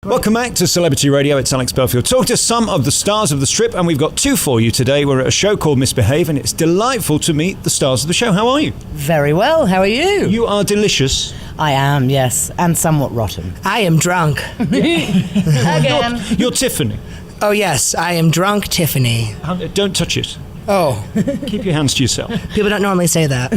Welcome back to Celebrity Radio. It's Alex Belfield. Talk to some of the stars of the strip, and we've got two for you today. We're at a show called Mis Behave, and it's delightful to meet the stars of the show. How are you? Very well. How are you? You are delicious. I am, yes, and somewhat rotten. I am drunk. Again. You're Tiffany. Oh, yes, I am drunk Tiffany. Don't touch it. Oh. Keep your hands to yourself. People don't normally say that.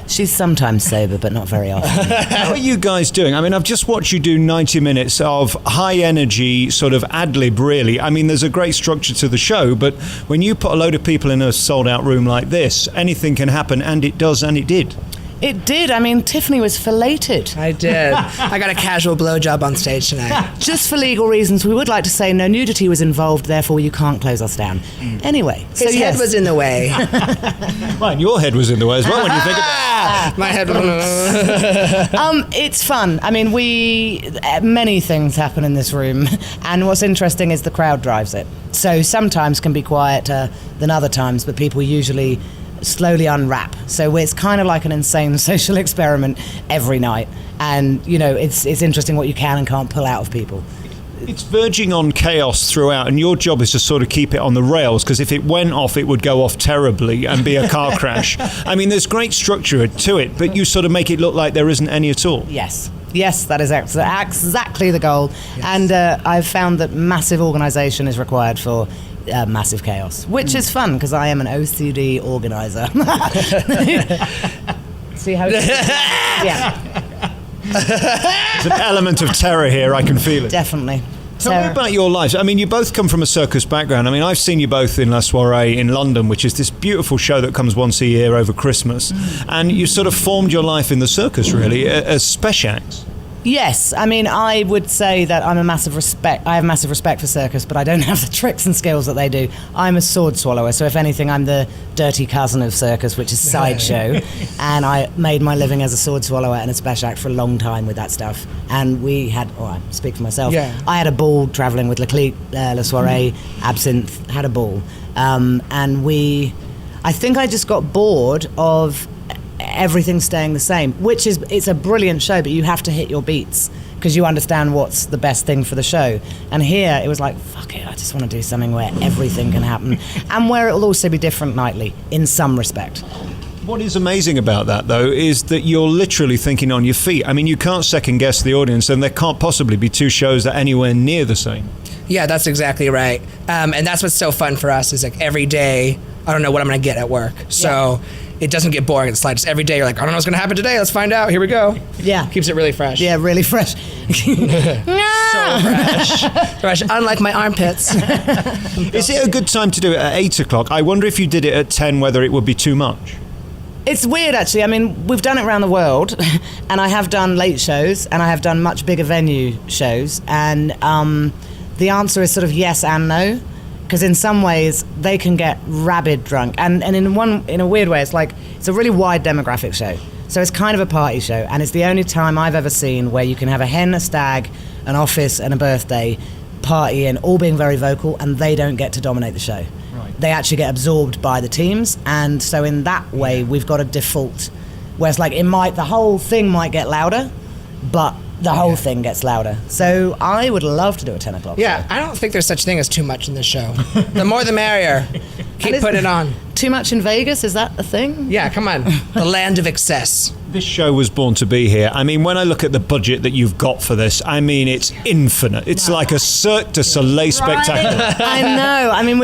She's sometimes sober, but not very often. How are you guys doing? I mean, I've just watched you do 90 minutes of high energy sort of ad-lib, really. I mean, there's a great structure to the show, but when you put a load of people in a sold-out room like this, anything can happen, and it does, and it did. It did. I mean, Tiffany was filleted. I did. I got a casual blowjob on stage tonight. Just for legal reasons, we would like to say no nudity was involved, therefore you can't close us down. Anyway. His head was in the way. Well, and your head was in the way as well when you think about it. My head was... It's fun. I mean, many things happen in this room, and what's interesting is the crowd drives it. So sometimes can be quieter than other times, but people usually slowly unwrap. So it's kind of like an insane social experiment every night. And, you know, it's interesting what you can and can't pull out of people. It's verging on chaos throughout, and your job is to sort of keep it on the rails, because if it went off, it would go off terribly and be a car crash. I mean, there's great structure to it, but you sort of make it look like there isn't any at all. Yes, that is exactly the goal. Yes. And I've found that massive organisation is required for massive chaos, which is fun because I am an OCD organizer. See how yeah. There's an element of terror here, I can feel it. Definitely. Tell me about your lives. I mean, you both come from a circus background. I mean, I've seen you both in La Soirée in London, which is this beautiful show that comes once a year over Christmas. And you sort of formed your life in the circus, really, as special acts. Yes, I mean, I would say that I have massive respect for circus, but I don't have the tricks and skills that they do. I'm a sword swallower, so if anything, I'm the dirty cousin of circus, which is sideshow. And I made my living as a sword swallower and a special act for a long time with that stuff. And we had, I speak for myself, I had a ball travelling with La Clique, La Soirée, Absinthe, had a ball. And I think I just got bored of everything staying the same, which is, it's a brilliant show, but you have to hit your beats because you understand what's the best thing for the show. And here it was like, fuck it, I just want to do something where everything can happen and where it'll also be different nightly in some respect. What is amazing about that, though, is that you're literally thinking on your feet. I mean, you can't second guess the audience, and there can't possibly be two shows that are anywhere near the same. Yeah, that's exactly right. And that's what's so fun for us is like every day, I don't know what I'm going to get at work. So it doesn't get boring. It's like just every day you're like, I don't know what's going to happen today. Let's find out. Here we go. Yeah. Keeps it really fresh. Yeah, really fresh. So fresh. Fresh, unlike my armpits. Is it a good time to do it at 8 o'clock? I wonder if you did it at 10, whether it would be too much. It's weird, actually. I mean, we've done it around the world, and I have done late shows, and I have done much bigger venue shows, and the answer is sort of yes and no, because in some ways they can get rabid drunk, and in a weird way, it's like it's a really wide demographic show. So it's kind of a party show, and it's the only time I've ever seen where you can have a hen, a stag, an office, and a birthday party, and all being very vocal, and they don't get to dominate the show. They actually get absorbed by the teams, and so in that way we've got a default where it's like the whole thing might get louder, but the whole thing gets louder. So I would love to do a 10 o'clock show. I don't think there's such thing as too much in this show. The more the merrier. Keep putting it on. Too much in Vegas, is that a thing? Yeah, come on. The land of excess. This show was born to be here. I mean, when I look at the budget that you've got for this, I mean, it's infinite. It's like a Cirque du Soleil spectacular. I know. I mean,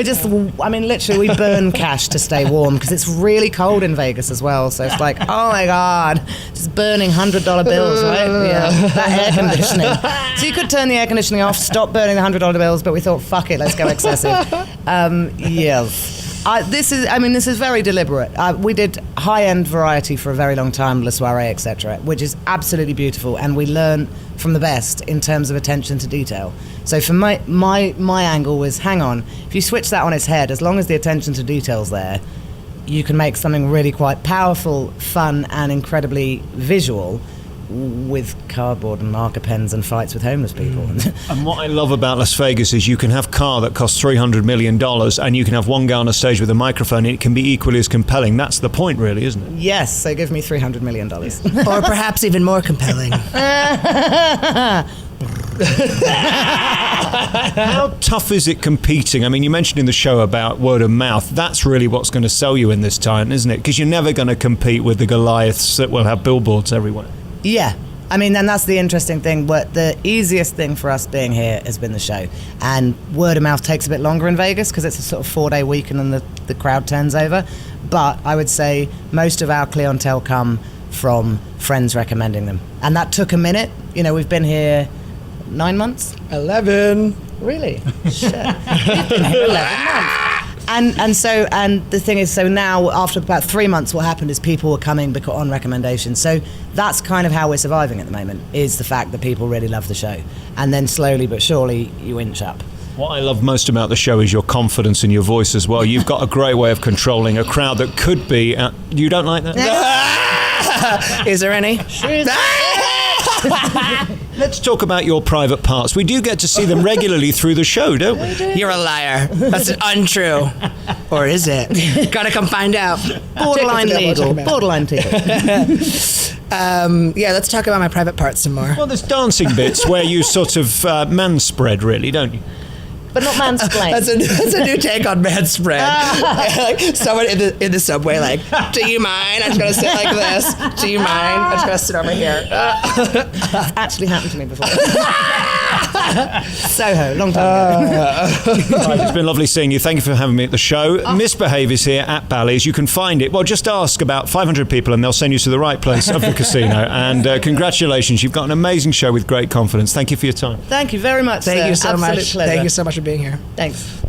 literally, we burn cash to stay warm because it's really cold in Vegas as well. So it's like, oh my God, just burning $100 bills, right? Yeah, that air conditioning. So you could turn the air conditioning off, stop burning the $100 bills, but we thought, fuck it, let's go excessive. Yes. This is very deliberate. We did high-end variety for a very long time, La Soirée, etc., which is absolutely beautiful, and we learn from the best in terms of attention to detail. So for my angle was, hang on, if you switch that on its head, as long as the attention to detail's there, you can make something really quite powerful, fun, and incredibly visual with cardboard and marker pens and fights with homeless people. And what I love about Las Vegas is you can have car that costs $300 million and you can have one guy on a stage with a microphone and it can be equally as compelling. That's the point, really, isn't it? Yes, so give me $300 million. Or perhaps even more compelling. How tough is it competing? I mean, you mentioned in the show about word of mouth. That's really what's going to sell you in this time, isn't it? Because you're never going to compete with the Goliaths that will have billboards everywhere. Yeah. I mean, and that's the interesting thing. But the easiest thing for us being here has been the show. And word of mouth takes a bit longer in Vegas because it's a sort of 4-day week and then the crowd turns over. But I would say most of our clientele come from friends recommending them. And that took a minute. You know, we've been here 9 months? 11. Really? Shit. We've been here 11 months. And the thing is, so now after about 3 months, what happened is people were coming because on recommendations. So that's kind of how we're surviving at the moment, is the fact that people really love the show. And then slowly but surely you inch up. What I love most about the show is your confidence in your voice as well. You've got a great way of controlling a crowd that could be... you don't like that? Is there any? Let's talk about your private parts. We do get to see them regularly through the show, don't we? You're a liar. That's untrue. Or is it? Gotta come find out. Borderline legal. Borderline legal. Yeah, let's talk about my private parts some more. Well, there's dancing bits where you sort of manspread, really, don't you? But not mansplain. That's a new take on manspread. Like someone in the subway, like, do you mind? I'm just gonna sit like this. Do you mind? I'm just gonna sit over here. It's actually happened to me before. Soho, long time ago. Right, it's been lovely seeing you. Thank you for having me at the show. Mis Behave is here at Bally's. You can find it. Well, just ask about 500 people and they'll send you to the right place of the casino. And congratulations. You've got an amazing show with great confidence. Thank you for your time. Thank you very much. Thank you so Absolute much. Pleasure. Thank you so much for being here. Thanks.